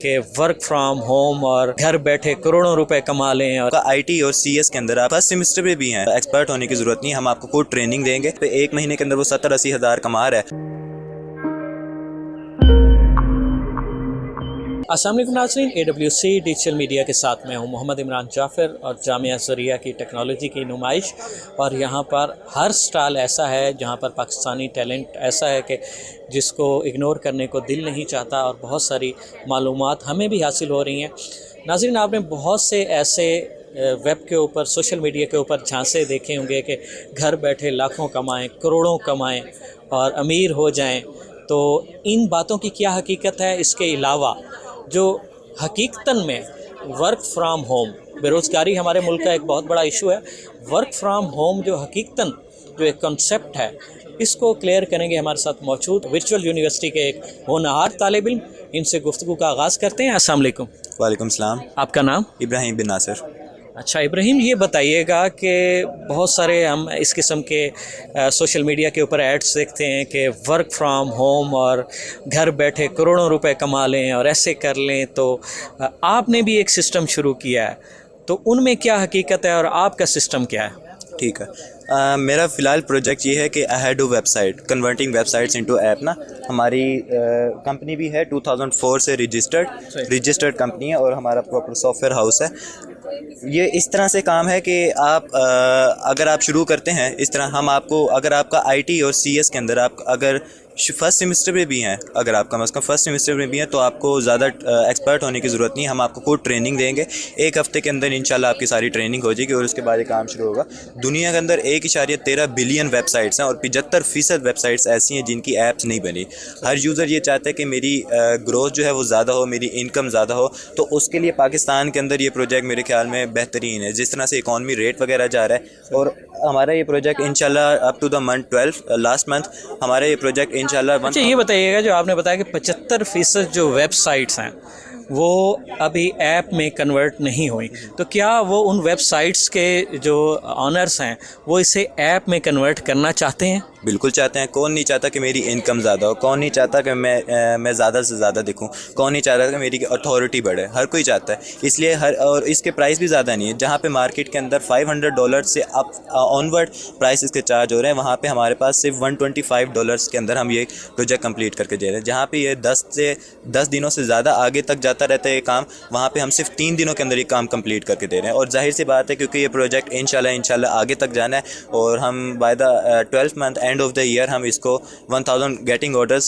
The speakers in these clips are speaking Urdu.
کہ ورک فرام ہوم اور گھر بیٹھے کروڑوں روپے کما لیں. اور آئی ٹی اور سی ایس کے اندر آپ فرسٹ سیمسٹر میں بھی ہیں, ایکسپرٹ ہونے کی ضرورت نہیں, ہم آپ کو کوئی ٹریننگ دیں گے. ایک مہینے کے اندر وہ 70-80 ہزار کما رہا ہے. السلام علیکم ناظرین, AWC ڈیجیٹل میڈیا کے ساتھ میں ہوں محمد عمران جعفر اور جامعہ ذریعہ کی ٹیکنالوجی کی نمائش. اور یہاں پر ہر سٹال ایسا ہے جہاں پر پاکستانی ٹیلنٹ ایسا ہے کہ جس کو اگنور کرنے کو دل نہیں چاہتا, اور بہت ساری معلومات ہمیں بھی حاصل ہو رہی ہیں. ناظرین, آپ نے بہت سے ایسے ویب کے اوپر, سوشل میڈیا کے اوپر جھانسے دیکھے ہوں گے کہ گھر بیٹھے لاکھوں کمائیں, کروڑوں کمائیں اور امیر ہو جائیں. تو ان باتوں کی کیا حقیقت ہے؟ اس کے علاوہ جو حقیقتاً میں ورک فرام ہوم, بے روزگاری ہمارے ملک کا ایک بہت بڑا ایشو ہے. ورک فرام ہوم جو حقیقتاً جو ایک کنسیپٹ ہے, اس کو کلیئر کریں گے ہمارے ساتھ موجود ورچوئل یونیورسٹی کے ایک ہونہار طالب علم. ان سے گفتگو کا آغاز کرتے ہیں. السلام علیکم. وعلیکم السلام. آپ کا نام؟ ابراہیم بن ناصر. اچھا ابراہیم, یہ بتائیے گا کہ بہت سارے ہم اس قسم کے سوشل میڈیا کے اوپر ایڈس دیکھتے ہیں کہ ورک فرام ہوم اور گھر بیٹھے کروڑوں روپے کما لیں اور ایسے کر لیں. تو آپ نے بھی ایک سسٹم شروع کیا ہے, تو ان میں کیا حقیقت ہے اور آپ کا سسٹم کیا ہے؟ ٹھیک ہے, میرا فی الحال پروجیکٹ یہ ہے کہ I had website converting websites into app نا. ہماری کمپنی بھی ہے 2004 سے رجسٹرڈ کمپنی ہے, اور ہمارا پراپر سافٹ ویئر ہاؤس ہے. یہ اس طرح سے کام ہے کہ آپ اگر آپ شروع کرتے ہیں اس طرح, ہم آپ کو اگر آپ کا آئی ٹی اور سی ایس کے اندر آپ اگر فرسٹ سیمسٹر میں بھی ہیں, اگر آپ کم از کم فرسٹ سیمسٹر میں بھی ہیں, تو آپ کو زیادہ ایکسپرٹ ہونے کی ضرورت نہیں. ہم آپ کو کوئی ٹریننگ دیں گے, ایک ہفتے کے اندر انشاءاللہ آپ کی ساری ٹریننگ ہو جائے گی, اور اس کے بعد یہ کام شروع ہوگا. دنیا کے اندر 1.13 بلین ویب سائٹس ہیں, اور 75% ویب سائٹس ایسی ہیں جن کی ایپس نہیں بنی. ہر یوزر یہ چاہتا ہے کہ میری گروتھ جو ہے وہ زیادہ ہو, میری انکم زیادہ ہو. تو اس کے لیے پاکستان کے اندر یہ پروجیکٹ میرے خیال میں بہترین ہے, جس طرح سے اکانومی ریٹ وغیرہ جا رہا ہے. اور ہمارا یہ پروجیکٹ انشاءاللہ up to the month 12 last month ہمارا یہ پروجیکٹ انشاءاللہ. اچھا یہ بتائیے گا, جو آپ نے بتایا کہ 75% جو ویب سائٹس ہیں وہ ابھی ایپ میں کنورٹ نہیں ہوئی, تو کیا وہ ان ویب سائٹس کے جو آنرس ہیں وہ اسے ایپ میں کنورٹ کرنا چاہتے ہیں؟ بالکل چاہتے ہیں. کون نہیں چاہتا کہ میری انکم زیادہ ہو, کون نہیں چاہتا کہ میں زیادہ سے زیادہ دکھوں, کون نہیں چاہتا کہ میری اتھارٹی بڑھے, ہر کوئی چاہتا ہے. اس لیے اور اس کے پرائس بھی زیادہ نہیں ہے. جہاں پہ مارکیٹ کے اندر $500 سے اپ آنورڈ پرائس اس کے چارج ہو رہے ہیں, وہاں پہ ہمارے پاس صرف $125 کے اندر ہم یہ پروجیکٹ کمپلیٹ کر کے دے رہے ہیں. جہاں پہ یہ 10 دنوں سے زیادہ آگے تک جاتا رہتا ہے یہ کام, وہاں پہ ہم صرف 3 دنوں کے اندر یہ کام کمپلیٹ کر کے دے رہے ہیں. اور ظاہر سی بات ہے کیونکہ یہ پروجیکٹ انشاءاللہ آگے تک جانا ہے, اور ہم by the 12th month end of the year ہم اس کو 1000 گیٹنگ آرڈرز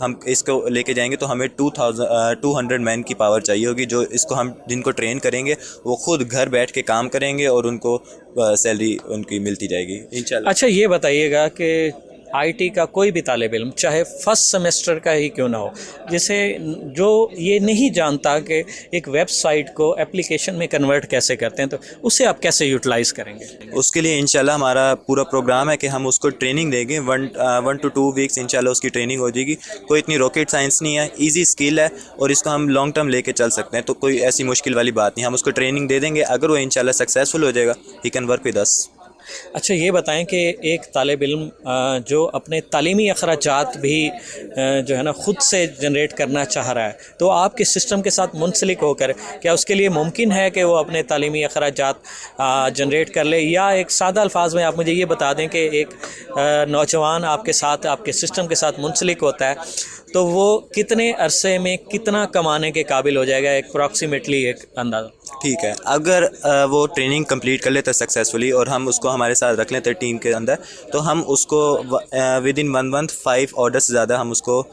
ہم اس کو لے کے جائیں گے. تو ہمیں 200 مین کی پاور چاہیے ہوگی, جو اس کو ہم جن کو ٹرین کریں گے وہ خود گھر بیٹھ کے کام کریں گے, اور ان کو سیلری ان کی ملتی جائے گی انشاءاللہ. اچھا یہ بتائیے گا کہ آئی ٹی کا کوئی بھی طالب علم, چاہے فرسٹ سیمسٹر کا ہی کیوں نہ ہو, جسے جو یہ نہیں جانتا کہ ایک ویب سائٹ کو اپلیکیشن میں کنورٹ کیسے کرتے ہیں, تو اسے آپ کیسے یوٹیلائز کریں گے؟ اس کے لیے انشاءاللہ ہمارا پورا پروگرام ہے کہ ہم اس کو ٹریننگ دیں گے. 1 to 2 ویکس انشاءاللہ اس کی ٹریننگ ہو جائے گی. کوئی اتنی راکٹ سائنس نہیں ہے, ایزی اسکل ہے, اور اس کو ہم لانگ ٹرم لے کے چل سکتے ہیں. تو کوئی ایسی مشکل والی بات نہیں, ہم اس کو ٹریننگ دے دیں گے. اگر وہ انشاءاللہ سکسیزفل ہو جائے گا, he can work with us. اچھا یہ بتائیں کہ ایک طالب علم جو اپنے تعلیمی اخراجات بھی جو ہے نا خود سے جنریٹ کرنا چاہ رہا ہے, تو آپ کے سسٹم کے ساتھ منسلک ہو کر کیا اس کے لیے ممکن ہے کہ وہ اپنے تعلیمی اخراجات جنریٹ کر لے؟ یا ایک سادہ الفاظ میں آپ مجھے یہ بتا دیں کہ ایک نوجوان آپ کے ساتھ, آپ کے سسٹم کے ساتھ منسلک ہوتا ہے, تو وہ کتنے عرصے میں کتنا کمانے کے قابل ہو جائے گا, ایک اپروکسیمیٹلی ایک اندازہ؟ ٹھیک ہے, اگر وہ ٹریننگ کمپلیٹ کر لیتا ہے سکسیزفلی, اور ہم اس کو ہمارے ساتھ رکھ لیتے ہیں ٹیم کے اندر, تو ہم اس کو ود ان 1 month 5 آرڈر سے زیادہ ہم اس کو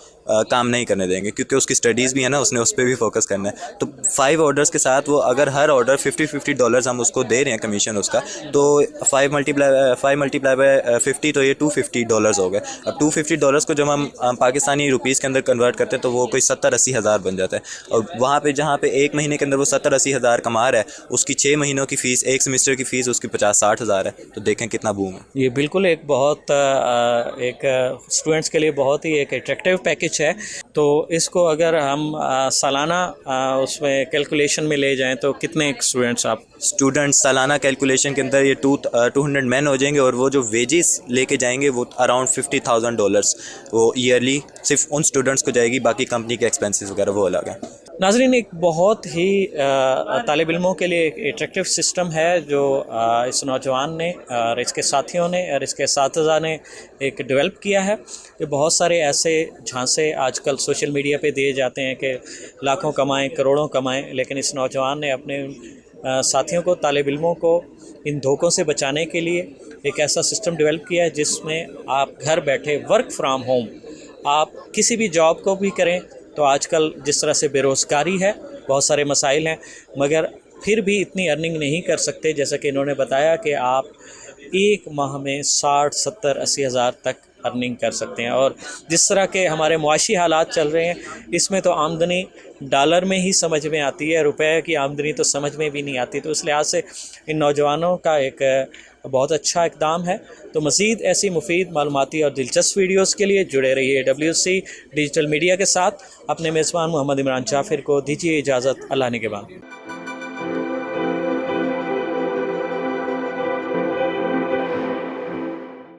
کام نہیں کرنے دیں گے, کیونکہ اس کی اسٹڈیز بھی ہے نا, اس نے اس پہ بھی فوکس کرنا ہے. تو 5 آرڈرس کے ساتھ وہ اگر ہر آرڈر $50 ہم اس کو دے رہے ہیں کمیشن اس کا, تو 5 ملٹیپلائی بائی 50, تو یہ $250 ہو گئے. اب $250 کو جب ہم پاکستانی روپیز کے اندر کنورٹ کرتے ہیں تو وہ کوئی 70-80 ہزار بن جاتا ہے. اور وہاں پہ جہاں پہ ایک مہینے کے اندر وہ 70-80 ہزار کما رہا ہے, اس کی 6 مہینوں کی فیس, ایک سیمسٹر کی فیس اس کی 50-60 ہزار ہے. تو دیکھیں کتنا بوم ہے. یہ بالکل ایک بہت ایک اسٹوڈنٹس کے لیے بہت ہی ایک اٹریکٹیو پیکج ہے. تو اس کو اگر ہم سالانہ اس میں کیلکولیشن میں لے جائیں تو کتنے اسٹوڈنٹس آپ اسٹوڈنٹ سالانہ کیلکولیشن کے اندر یہ 200 مین ہو جائیں گے, اور وہ جو ویجز لے کے جائیں گے وہ اراؤنڈ $50,000 وہ ایئرلی صرف ان اسٹوڈنٹس کو جائے گی, باقی کمپنی کے ایکسپینسز وغیرہ وہ الگ ہیں. ناظرین, ایک بہت ہی طالب علموں کے لیے ایک اٹریکٹیو سسٹم ہے جو اس نوجوان نے اور اس کے ساتھیوں نے اور اس کے اساتذہ نے ایک ڈیولپ کیا ہے. کہ بہت سارے ایسے جھانسے آج کل سوشل میڈیا پہ دیے جاتے ہیں کہ لاکھوں کمائیں, کروڑوں کمائیں, لیکن اس نوجوان نے اپنے ساتھیوں کو, طالب علموں کو ان دھوکوں سے بچانے کے لیے ایک ایسا سسٹم ڈیولپ کیا ہے جس میں آپ گھر بیٹھے ورک فرام ہوم آپ کسی بھی جاب کو بھی کریں. تو آج کل جس طرح سے بے روزگاری ہے, بہت سارے مسائل ہیں, مگر پھر بھی اتنی ارننگ نہیں کر سکتے. جیسا کہ انہوں نے بتایا کہ آپ ایک ماہ میں 60, 70, 80 ہزار تک ارننگ کر سکتے ہیں. اور جس طرح کے ہمارے معاشی حالات چل رہے ہیں, اس میں تو آمدنی ڈالر میں ہی سمجھ میں آتی ہے, روپے کی آمدنی تو سمجھ میں بھی نہیں آتی. تو اس لحاظ سے ان نوجوانوں کا ایک بہت اچھا اقدام ہے. تو مزید ایسی مفید معلوماتی اور دلچسپ ویڈیوز کے لیے جڑے رہیے AWC ڈیجیٹل میڈیا کے ساتھ. اپنے میزبان محمد عمران جعفر کو دیجیے اجازت. اللہ نگہبان.